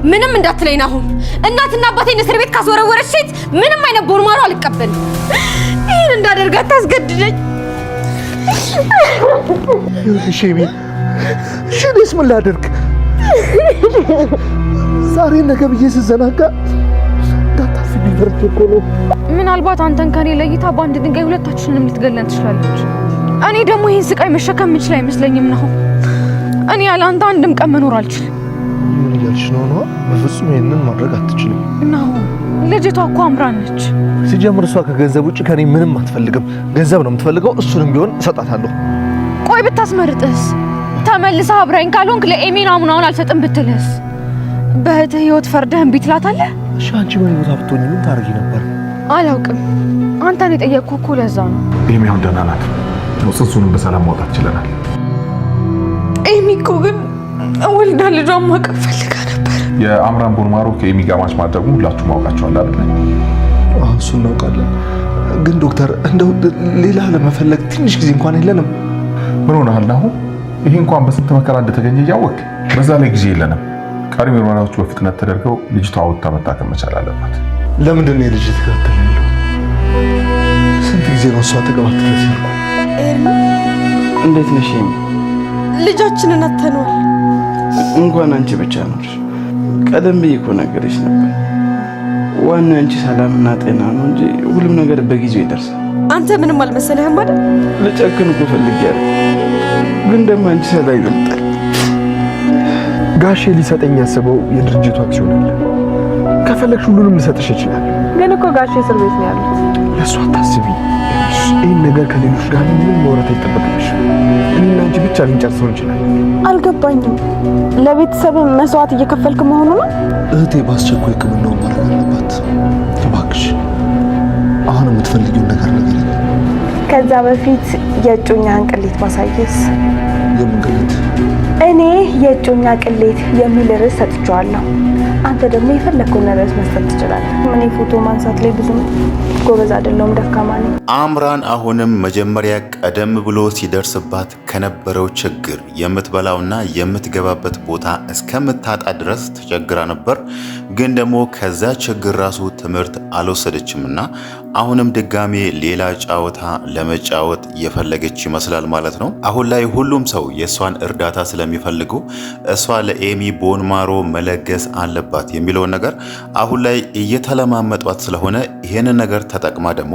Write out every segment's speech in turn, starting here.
ምንም እንዳትለኝ ናሁም። እናትና አባቴን እስር ቤት ካስወረወረች ሴት ምንም አይነት ቦርማሮ አልቀበልም። ይሄን እንዳደርጋት ታስገድደኝ። ሼሚ ሽኔስ ምን ላደርግ? ዛሬ ነገ ብዬ ስዘናጋ እንዳታልፍ ቢፈርድ እኮ ነው። ምናልባት አንተን ከኔ ለይታ በአንድ ድንጋይ ሁለታችንንም ልትገለን ትችላለች። እኔ ደግሞ ይህን ስቃይ መሸከም የምችል አይመስለኝም ነው። እኔ ያለ አንተ አንድም ቀን መኖር አልችልም። ምን እያልሽ ነው? ነው በፍጹም ይሄንን ማድረግ አትችልም ነው። ልጅቷ እኮ አምራን ነች። ሲጀምር እሷ ከገንዘብ ውጭ ከኔ ምንም አትፈልግም። ገንዘብ ነው የምትፈልገው። እሱንም ቢሆን እሰጣታለሁ። ቆይ ብታስመርጥስ? ተመልሰህ አብረኝ ካልሆንክ ለኤሚ ናሙናውን አልሰጥም ብትልስ? በእህትህ ህይወት ፈርደህ እምቢ ትላታለህ? እሺ አንቺ ምን ቦታ ብትሆኚ ምን ታረጊ ነበር? አላውቅም። አንተን የጠየቅኩህ እኮ ለዛ ነው። ኤሚ አሁን ደህና ናት። ጽንሱንም በሰላም ማውጣት ችለናል። ኤሚ እኮ ግን ወልዳ ልጇን ማቀፍ ፈልጋ ነበር። የአምራን ቦርማሮ ከኤሚ ጋር ማች ማድረጉ ሁላችሁ ማውቃችኋል አይደል? እሱን እናውቃለን። ግን ዶክተር እንደው ሌላ ለመፈለግ ትንሽ ጊዜ እንኳን የለንም። ምን ሆነሃል አሁን? ይሄ እንኳን በስንት መከራ እንደተገኘ እያወቅህ በዛ ላይ ጊዜ የለንም። ቀሪ ምርመራዎች በፍጥነት ተደርገው ልጅቷ አውጥታ መታከም መቻል አለባት። ለምንድን ነው የልጅ ተከታተል ያለው? ስንት ጊዜ ነው እሷ ተገባት ድረስ ያልኩ? እንዴት ነሽ ኤሚ? ልጃችንን አተነዋል። እንኳን አንቺ ብቻ ኖርሽ። ቀደም ብዬ እኮ ነገርሽ ነበር። ዋናው አንቺ ሰላምና ጤና ነው እንጂ ሁሉም ነገር በጊዜው ይደርሳል። አንተ ምንም አልመሰለህም አይደል? ልጨክን እኮ ፈልጌያለሁ፣ ግን ደግሞ አንቺ ሰላም ይበልጣል። ጋሼ ሊሰጠኝ ያሰበው የድርጅቱ አክሲዮን አለ። ከፈለግሽ ሁሉንም ልሰጥሽ ይችላል። ግን እኮ ጋሼ እስር ቤት ነው ያሉት። ለእሱ አታስቢ። ይህን ነገር ከሌሎች ጋር ምንም ማውራት አይጠበቅብሽም። እኔና አንቺ ብቻ ልንጨርሰው እንችላለን። አልገባኝም። ለቤተሰብ መስዋዕት እየከፈልክ መሆኑ ነው? እህቴ በአስቸኳይ ሕክምናውን ማድረግ አለባት። እባክሽ አሁን የምትፈልጊውን ነገር ንገሪኝ። ከዛ በፊት የእጮኛህን ቅሌት ማሳየስ? የምን ቅሌት? እኔ የእጮኛ ቅሌት የሚል ርዕስ ሰጥቼዋለሁ። አንተ ደግሞ የፈለግከውን ርዕስ መስጠት ትችላለህ። እኔ ፎቶ ማንሳት ላይ ብዙም ጎበዝ አይደለሁም፣ ደካማ ነኝ። አምራን አሁንም መጀመሪያ ቀደም ብሎ ሲደርስባት ከነበረው ችግር የምትበላውና የምትገባበት ቦታ እስከምታጣ ድረስ ተቸግራ ነበር። ግን ደግሞ ከዛ ችግር ራሱ ትምህርት አልወሰደችምና አሁንም ድጋሜ ሌላ ጨዋታ ለመጫወት የፈለገች ይመስላል ማለት ነው። አሁን ላይ ሁሉም ሰው የእሷን እርዳታ ስለሚፈልጉ እሷ ለኤሚ ቦን ማሮ መለገስ አለባት የሚለውን ነገር አሁን ላይ እየተለማመጧት ስለሆነ ይሄንን ነገር ተጠቅማ ደግሞ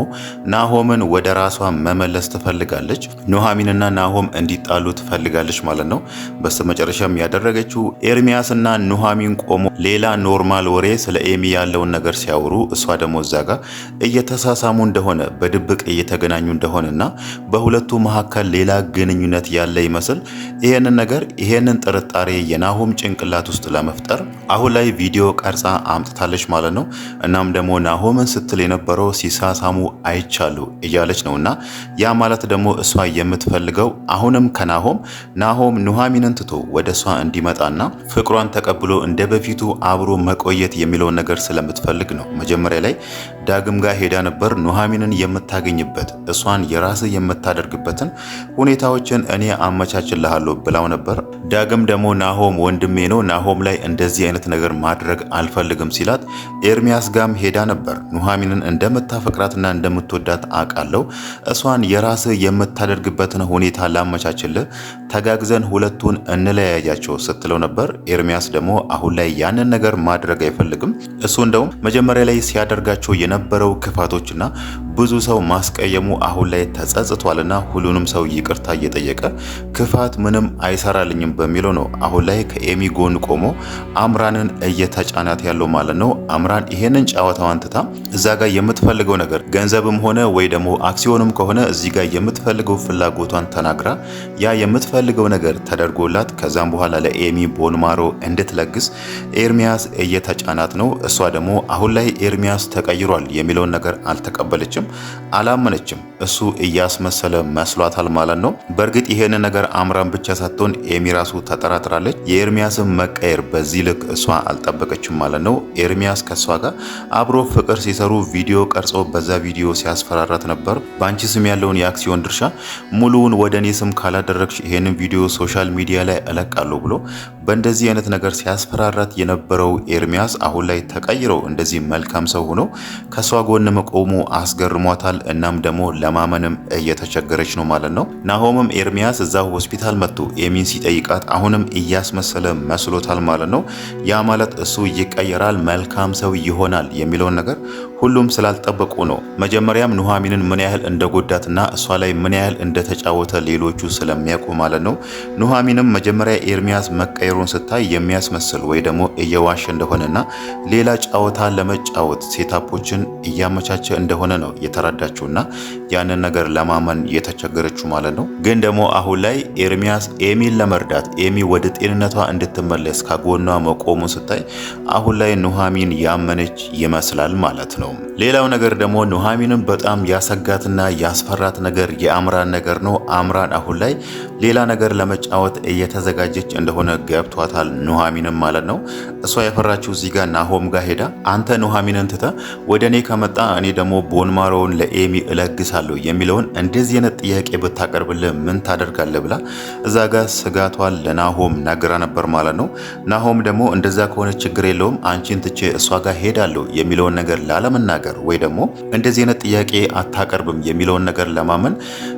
ናሆምን ወደ ራሷ መመለስ ትፈልጋለች። ኑሐሚንና ናሆም እንዲጣሉ ትፈልጋለች ማለት ነው። በስተመጨረሻም ያደረገችው ኤርሚያስና ኑሐሚን ቆሞ ሌላ ኖርማል ወሬ ስለ ኤሚ ያለውን ነገር ሲያወሩ እሷ ደግሞ እዛ ጋር እየተሳሳሙ እንደሆነ በድብቅ እየተገናኙ እንደሆነና በሁለቱ መካከል ሌላ ግንኙነት ያለ ይመስል ይሄንን ጥርጣሬ የናሆም ጭንቅላት ውስጥ ለመፍጠር አሁን ላይ ቪዲዮ ቀርጻ አምጥታለች ማለት ነው። እናም ደግሞ ናሆምን ስትል የነበረው ሲሳሳሙ አይቻሉ እያለች ነውና ያ ማለት ደግሞ እሷ የምትፈልገው አሁንም ናሆም ኑሐሚንን ትቶ ወደ እሷ እንዲመጣና ፍቅሯን ተቀብሎ እንደ በፊቱ አብሮ መቆየት የሚለውን ነገር ስለምትፈልግ ነው። መጀመሪያ ላይ ዳግም ጋር ሄዳ ነበር ኑሐሚንን የምታገኝበት እሷን የራስ የምታደርግበትን ሁኔታዎችን እኔ አመቻችልሃለሁ ብላው ነበር። ዳግም ደግሞ ናሆም ወንድሜ ነው፣ ናሆም ላይ እንደዚህ አይነት ነገር ማድረግ አልፈልግም ሲላት ኤርሚያስ ጋም ሄዳ ነበር። ኑሐሚንን እንደምታፈቅራትና እንደምትወዳት አውቃለሁ፣ እሷን የራስ የምታደርግበትን ሁኔታ ላመቻችልህ፣ ተጋግዘን ሁለቱን እንለያያቸው ስትለው ነበር። ኤርሚያስ ደግሞ አሁን ላይ ያንን ነገር ማድረግ አይፈልግም። እሱ እንደውም መጀመሪያ ላይ ሲያደርጋቸው የነበረው ክፋቶችና ብዙ ሰው ማስቀየሙ አሁን ላይ ተጸጽቷልና ሁሉንም ሰው ይቅርታ እየጠየቀ ክፋት ምንም አይሰራልኝም በሚለው ነው አሁን ላይ ከኤሚ ጎን ቆሞ አምራንን እየተጫናት ያለው ማለት ነው። አምራን ይሄንን ጨዋታዋን ትታ እዛ ጋር የምትፈልገው ነገር ገንዘብም ሆነ ወይ ደግሞ አክሲዮንም ከሆነ እዚህ ጋር የምትፈልገው ፍላጎቷን ተናግራ ያ የምትፈልገው ነገር ተደርጎላት ከዛም በኋላ ለኤሚ ቦን ማሮ እንድትለግስ ኤርሚያስ እየተጫናት ነው። እሷ ደግሞ አሁን ላይ ኤርሚያስ ተቀይሯል የሚለውን ነገር አልተቀበለችም፣ አላመነችም። እሱ እያስመሰለ መስሏታል ማለት ነው። በእርግጥ ይሄን ነገር አምራን ብቻ ሳትሆን ኤሚ ራሱ ተጠራጥራለች። የኤርሚያስን መቀየር በዚህ ልክ እሷ አልጠበቀችም ማለት ነው። ኤርሚያስ ከሷ ጋር አብሮ ፍቅር ሲሰሩ ቪዲዮ ቀርጾ በዛ ቪዲዮ ሲያስፈራራት ነበር። በአንቺ ስም ያለውን የአክሲዮን ድርሻ ሙሉውን ወደ እኔ ስም ካላደረግሽ ይሄንን ቪዲዮ ሶሻል ሚዲያ ላይ እለቃለሁ ብሎ በእንደዚህ አይነት ነገር ሲያስፈራራት የነበረው ኤርሚያስ አሁን ላይ ተቀይሮ እንደዚህ መልካም ሰው ሆኖ ከሷ ጎን መቆሙ አስገርሟታል። እናም ደግሞ ለማመንም እየተቸገረች ነው ማለት ነው። ናሆምም ኤርሚያስ እዛው ሆስፒታል መጥቶ ኤሚን ሲጠይቃት አሁንም እያስመሰለ መስሎታል ማለት ነው። ያ ማለት እሱ ይቀየራል፣ መልካም ሰው ይሆናል የሚለውን ነገር ሁሉም ስላልጠበቁ ነው። መጀመሪያም ኑሐሚንን ምን ያህል እንደጎዳትና እሷ ላይ ምን ያህል እንደተጫወተ ሌሎቹ ስለሚያውቁ ማለት ነው። ኑሐሚንም መጀመሪያ ኤርሚያስ መቀየሩን ስታይ የሚያስመስል ወይ ደግሞ እየዋሸ እንደሆነና ሌላ ጨዋታ ለመጫወት ሴታፖችን እያመቻቸ እንደሆነ ነው የተረዳችውና ያንን ነገር ለማመን የተቸገረችው ማለት ነው። ግን ደግሞ አሁን ላይ ኤርሚያስ ኤሚን ለመርዳት ኤሚ ወደ ጤንነቷ እንድትመለስ ከጎኗ መቆሙን ስታይ አሁን ላይ ኑሐሚን ያመነች ይመስላል ማለት ነው። ሌላው ነገር ደግሞ ኑሐሚንን በጣም ያሰጋትና ያስፈራት ነገር የአምራን ነገር ነው። አምራን አሁን ላይ ሌላ ነገር ለመጫወት እየተዘጋጀች እንደሆነ ገብቷታል ኑሐሚንን ማለት ነው። እሷ የፈራችው እዚህ ጋር ናሆም ጋር ሄዳ አንተ ኑሐሚንን ትተ ወደ እኔ ከመጣ እኔ ደግሞ ቦንማሮውን ለኤሚ እለግሳለሁ የሚለውን እንደዚህ አይነት ጥያቄ ብታቀርብልህ ምን ታደርጋለህ ብላ እዛ ጋር ስጋቷን ለናሆም ነግራ ነበር ማለት ነው። ናሆም ደግሞ እንደዛ ከሆነ ችግር የለውም አንቺን ትቼ እሷ ጋር ሄዳለሁ የሚለውን ነገር ላለመናገር ወይ ደግሞ እንደዚህ አይነት ጥያቄ አታቀርብም የሚለውን ነገር ለማመን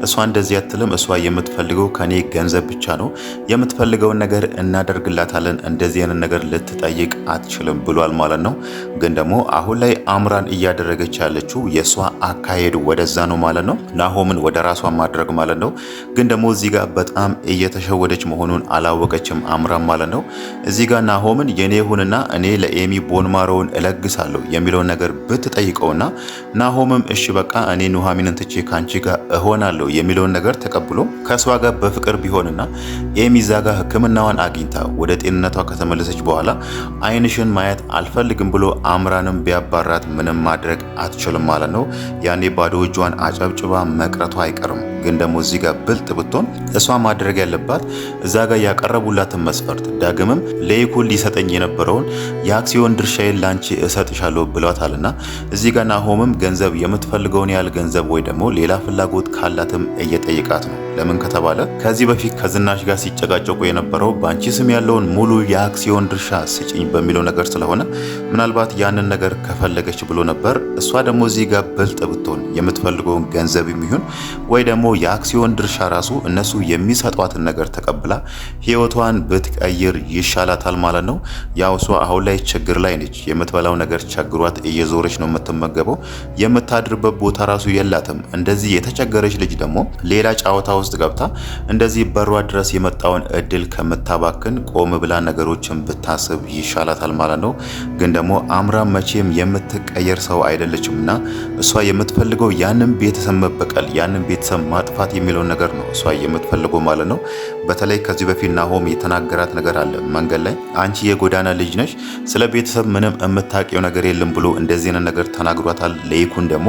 እሷ እንደዚህ አትልም፣ እሷ የምትፈልገው ከኔ ገንዘብ ብቻ ነው፣ የምትፈልገውን ነገር እናደርግላታለን፣ እንደዚህ አይነት ነገር ልትጠይቅ አትችልም ብሏል ማለት ነው። ግን ደግሞ አሁን ላይ አምራን እያደረገች ያለችው የእሷ አካሄድ ወደዛ ነው ማለት ነው፣ ናሆምን ወደ ራሷ ማድረግ ማለት ነው። ግን ደግሞ እዚህ ጋር በጣም እየተሸወደች መሆኑን አላወቀችም አምራን ማለት ነው። እዚህ ጋር ናሆምን የኔ ይሁንና እኔ ለኤሚ ቦንማሮውን እለግሳለሁ የሚለውን ነገር ብትጠይቀውና ናሆምም እሺ በቃ እኔ ኑሐሚንን ትቼ ካንቺ ጋር እሆናለሁ የሚለውን ነገር ተቀብሎ ከሷ ጋር በፍቅር ቢሆንና ኤሚ ዛጋ ሕክምናዋን አግኝታ ወደ ጤንነቷ ከተመለሰች በኋላ አይንሽን ማየት አልፈልግም ብሎ አምራንም ቢያባራት ምንም ማድረግ አትችልም ማለት ነው። ያኔ ባዶ እጇን አጨብጭባ መቅረቷ አይቀርም። ግን ደግሞ እዚህ ጋር ብልጥ ብትሆን እሷ ማድረግ ያለባት እዛ ጋር ያቀረቡላትን መስፈርት ዳግምም ለይኩን ሊሰጠኝ የነበረውን የአክሲዮን ድርሻዬን ላንቺ እሰጥሻለሁ ብሏታልና እዚህ ጋር ናሆምም ገንዘብ የምትፈልገውን ያህል ገንዘብ ወይ ደግሞ ሌላ ፍላጎት ካላትም እየጠየቃት ነው። ለምን ከተባለ ከዚህ በፊት ከዝናሽ ጋር ሲጨቃጨቁ የነበረው በአንቺ ስም ያለውን ሙሉ የአክሲዮን ድርሻ ስጭኝ በሚለው ነገር ስለሆነ ምናልባት ያንን ነገር ከፈለገች ብሎ ነበር። እሷ ደግሞ እዚህ ጋር ብልጥ ብትሆን የምትፈልገውን ገንዘብ የሚሆን ወይ ደግሞ የአክሲዮን ድርሻ ራሱ እነሱ የሚሰጧትን ነገር ተቀብላ ህይወቷን ብትቀይር ይሻላታል ማለት ነው። ያው እሷ አሁን ላይ ችግር ላይ ነች። የምትበላው ነገር ቸግሯት እየዞረች ነው የምትመገበው። የምታድርበት ቦታ ራሱ የላትም። እንደዚህ የተቸገረች ልጅ ደግሞ ሌላ ጨዋታ ውስጥ ገብታ እንደዚህ በሯ ድረስ የመጣውን እድል ከምታባክን ቆም ብላ ነገሮችን ብታስብ ይሻላታል ማለት ነው። ግን ደግሞ አምራን መቼም የምትቀየር ሰው አይደለችምና እሷ የምትፈልገው ያንን ቤተሰብ መበቀል፣ ያንን ቤተሰብ ማጥፋት የሚለውን ነገር ነው እሷ የምትፈልገው ማለት ነው። በተለይ ከዚህ በፊት ናሆም የተናገራት ነገር አለ መንገድ ላይ አንቺ የጎዳና ልጅ ነሽ፣ ስለ ቤተሰብ ምንም የምታውቂው ነገር የለም ብሎ እንደዚህ አይነት ነገር ተናግሯታል። ለይኩን ደግሞ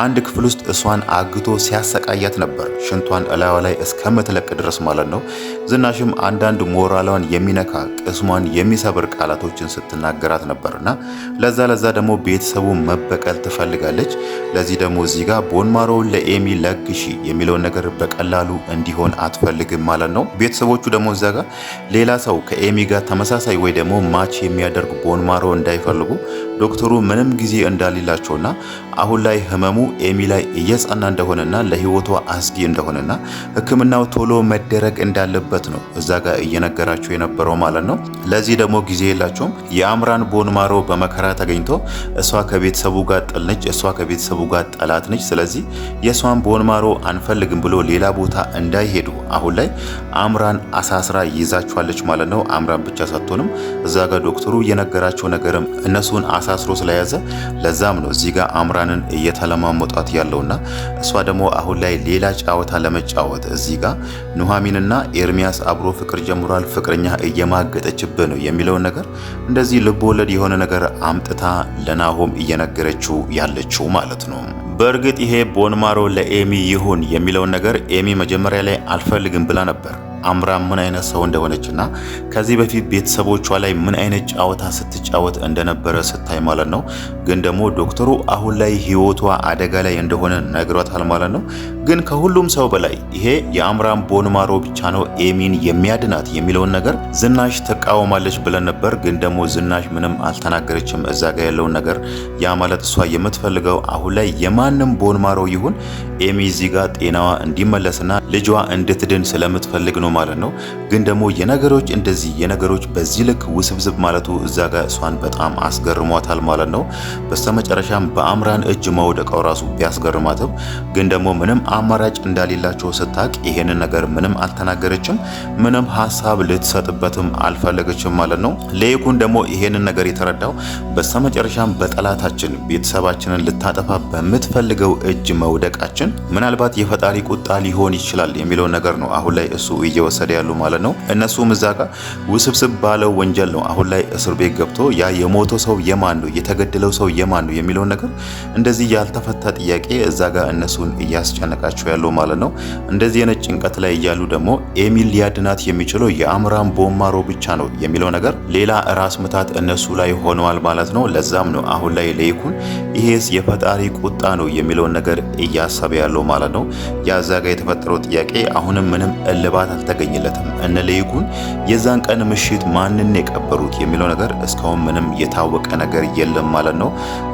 አንድ ክፍል ውስጥ እሷን አግቶ ሲያሰቃያት ነበር ሽንቷን እላዋ ላይ እስከምትለቅ ድረስ ማለት ነው። ዝናሽም አንዳንድ ሞራሏን የሚነካ ቅስሟን የሚሰብር ቃላቶችን ስትናገራት ነበርና ለዛ ደግሞ ቤተሰቡ መበቀል ትፈልጋለች። ለዚህ ደግሞ እዚህ ጋር ቦንማሮውን ለኤሚ ለግሺ የሚለውን ነገር በቀላሉ እንዲሆን አትፈልግም ማለት ነው። ቤተሰቦቹ ደግሞ እዛ ጋር ሌላ ሰው ከኤሚ ጋር ተመሳሳይ ወይ ደግሞ ማች የሚያደርግ ቦንማሮ እንዳይፈልጉ ዶክተሩ ምንም ጊዜ እንዳሌላቸውና አሁን ላይ ህመሙ ኤሚ ላይ እየጸና እንደሆነና ለህይወቷ አስጊ እንደሆነና ሕክምናው ቶሎ መደረግ እንዳለበት ነው እዛ ጋር እየነገራቸው የነበረው ማለት ነው። ለዚህ ደግሞ ጊዜ የላቸውም። የአምራን ቦንማሮ በመከራ ተገኝቶ እሷ ከቤተሰቡ ጋር ጥል ነች፣ እሷ ከቤተሰቡ ጋር ጠላት ነች። ስለዚህ የእሷን ቦንማሮ አንፈልግም ብሎ ሌላ ቦታ እንዳይሄዱ አሁን ላይ አምራን አሳስራ ይዛቸዋለች ማለት ነው። አምራን ብቻ ሳትሆንም እዛ ጋር ዶክተሩ እየነገራቸው ነገርም እነሱን አሳስሮ ስለያዘ ለዛም ነው እዚህ ጋር አምራንን እየተለማመጧት ያለውና እሷ ደግሞ አሁን ላይ ሌላ ጨዋታ ለመጫወት እዚህ ጋር ኑሐሚንና ኤርሚያስ አብሮ ፍቅር ጀምሯል፣ ፍቅረኛ እየማገጠችብህ ነው የሚለውን ነገር እንደዚህ ልብ ወለድ የሆነ ነገር አምጥታ ለናሆም እየነገረችው ያለችው ማለት ነው። በእርግጥ ይሄ ቦንማሮ ለኤሚ ይሁን የሚለውን ነገር ኤሚ መጀመሪያ ላይ አልፈልግም ብላ ነበር። አምራን ምን አይነት ሰው እንደሆነችና ከዚህ በፊት ቤተሰቦቿ ላይ ምን አይነት ጨዋታ ስትጫወት እንደነበረ ስታይ ማለት ነው። ግን ደግሞ ዶክተሩ አሁን ላይ ህይወቷ አደጋ ላይ እንደሆነ ነግሯታል ማለት ነው። ግን ከሁሉም ሰው በላይ ይሄ የአምራን ቦንማሮ ብቻ ነው ኤሚን የሚያድናት የሚለውን ነገር ዝናሽ ትቃወማለች ብለን ነበር። ግን ደግሞ ዝናሽ ምንም አልተናገረችም እዛ ጋር ያለውን ነገር። ያ ማለት እሷ የምትፈልገው አሁን ላይ የማንም ቦንማሮ ይሁን ኤሚ እዚህ ጋር ጤናዋ እንዲመለስና ልጇ እንድትድን ስለምትፈልግ ነው ማለት ነው። ግን ደግሞ የነገሮች በዚህ ልክ ውስብስብ ማለቱ እዛ ጋር እሷን በጣም አስገርሟታል ማለት ነው። በስተመጨረሻም በአምራን እጅ መውደቃው ራሱ ቢያስገርማትም ግን ደግሞ ምንም አማራጭ እንዳሌላቸው ስታቅ ይሄንን ነገር ምንም አልተናገረችም። ምንም ሀሳብ ልትሰጥበትም አልፈለገችም ማለት ነው። ለይኩን ደግሞ ይሄንን ነገር የተረዳው በስተመጨረሻም በጠላታችን ቤተሰባችንን ልታጠፋ በምትፈልገው እጅ መውደቃችን ምናልባት የፈጣሪ ቁጣ ሊሆን ይችላል የሚለው ነገር ነው አሁን ላይ እሱ እየወሰደ ያሉ ማለት ነው። እነሱም እዛ ጋር ውስብስብ ባለው ወንጀል ነው አሁን ላይ እስር ቤት ገብቶ ያ የሞተው ሰው የማን ነው የተገደለው ሰው የማን ነው የሚለው ነገር እንደዚህ ያልተፈታ ጥያቄ እዛ ጋር እነሱን እያስጨነቃቸው ያለው ማለት ነው። እንደዚህ አይነት ጭንቀት ላይ እያሉ ደግሞ ኤሚን ሊያድናት የሚችለው የአምራን ቦንማሮ ብቻ ነው የሚለው ነገር ሌላ ራስ ምታት እነሱ ላይ ሆነዋል ማለት ነው። ለዛም ነው አሁን ላይ ለይኩን ይሄስ የፈጣሪ ቁጣ ነው የሚለውን ነገር እያሰበ ያለው ማለት ነው። ያ እዛ ጋር የተፈጠረው ጥያቄ አሁንም ምንም እልባት አልተገኘለትም። እነ ለይኩን የዛን ቀን ምሽት ማንን የቀበሩት የሚለው ነገር እስካሁን ምንም የታወቀ ነገር የለም ማለት ነው።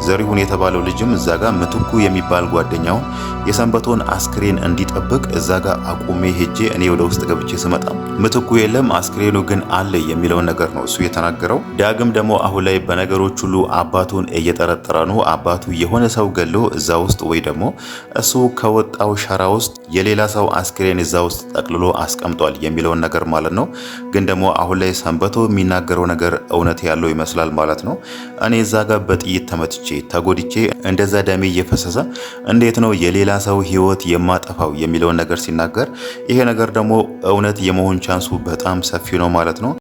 ዘሪሁን የተባለው ልጅም እዛ ጋር ምትኩ የሚባል ጓደኛውን የሰንበቶን አስክሬን እንዲጠብቅ እዛ ጋር አቁሜ ሄጄ እኔ ወደ ውስጥ ገብቼ ስመጣ ምትኩ የለም አስክሬኑ ግን አለ የሚለውን ነገር ነው እሱ የተናገረው። ዳግም ደግሞ አሁን ላይ በነገሮች ሁሉ አባቱን እየጠረጠረ ነው። አባቱ የሆነ ሰው ገሎ እዛ ውስጥ ወይ ደግሞ እሱ ከወጣው ሸራ ውስጥ የሌላ ሰው አስክሬን እዛ ውስጥ ጠቅልሎ አስቀምጧል የሚለውን ነገር ማለት ነው። ግን ደግሞ አሁን ላይ ሰንበቶ የሚናገረው ነገር እውነት ያለው ይመስላል ማለት ነው። እኔ እዛ ጋር በጥይት ተመትቼ ተጎድቼ እንደዛ ደሜ እየፈሰሰ እንዴት ነው የሌላ ሰው ህይወት የማጠፋው የሚለውን ነገር ሲናገር ይሄ ነገር ደግሞ እውነት የመሆን ቻንሱ በጣም ሰፊ ነው ማለት ነው።